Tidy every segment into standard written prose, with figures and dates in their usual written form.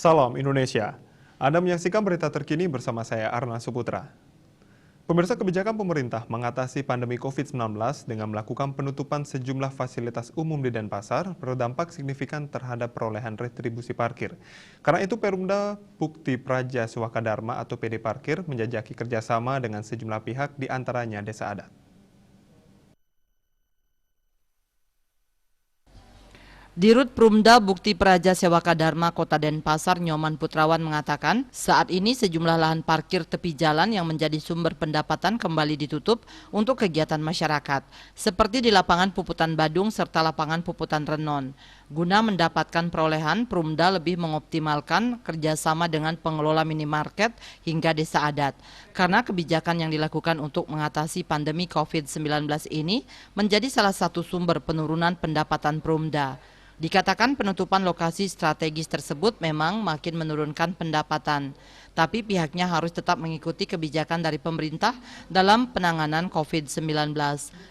Salam Indonesia. Anda menyaksikan berita terkini bersama saya Arna Suputra. Pemirsa, kebijakan pemerintah mengatasi pandemi COVID-19 dengan melakukan penutupan sejumlah fasilitas umum di Denpasar berdampak signifikan terhadap perolehan retribusi parkir. Karena itu Perumda Bukti Praja Sewakadharma atau PD Parkir menjajaki kerjasama dengan sejumlah pihak di antaranya desa adat. Dirut Perumda Bukti Praja Sewakadharma Kota Denpasar Nyoman Putrawan mengatakan saat ini sejumlah lahan parkir tepi jalan yang menjadi sumber pendapatan kembali ditutup untuk kegiatan masyarakat, seperti di lapangan Puputan Badung serta lapangan Puputan Renon. Guna mendapatkan perolehan, Perumda lebih mengoptimalkan kerjasama dengan pengelola minimarket hingga desa adat. Karena kebijakan yang dilakukan untuk mengatasi pandemi COVID-19 ini menjadi salah satu sumber penurunan pendapatan Perumda. Dikatakan penutupan lokasi strategis tersebut memang makin menurunkan pendapatan, tapi pihaknya harus tetap mengikuti kebijakan dari pemerintah dalam penanganan COVID-19.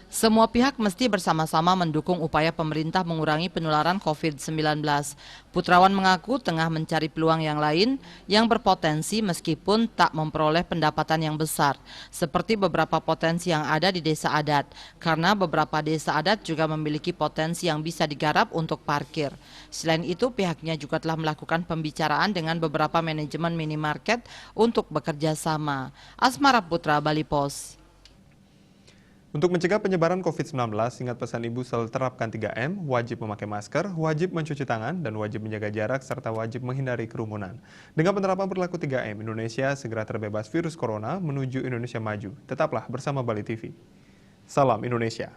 Semua pihak mesti bersama-sama mendukung upaya pemerintah mengurangi penularan COVID-19. Putrawan mengaku tengah mencari peluang yang lain yang berpotensi meskipun tak memperoleh pendapatan yang besar, seperti beberapa potensi yang ada di desa adat, karena beberapa desa adat juga memiliki potensi yang bisa digarap untuk parkir. Selain itu, pihaknya juga telah melakukan pembicaraan dengan beberapa manajemen minimarket untuk bekerja sama. Asmara Putra, Bali Pos. Untuk mencegah penyebaran COVID-19, ingat pesan Ibu selalu terapkan 3M, wajib memakai masker, wajib mencuci tangan, dan wajib menjaga jarak, serta wajib menghindari kerumunan. Dengan penerapan perilaku 3M, Indonesia segera terbebas virus corona menuju Indonesia maju. Tetaplah bersama Bali TV. Salam Indonesia.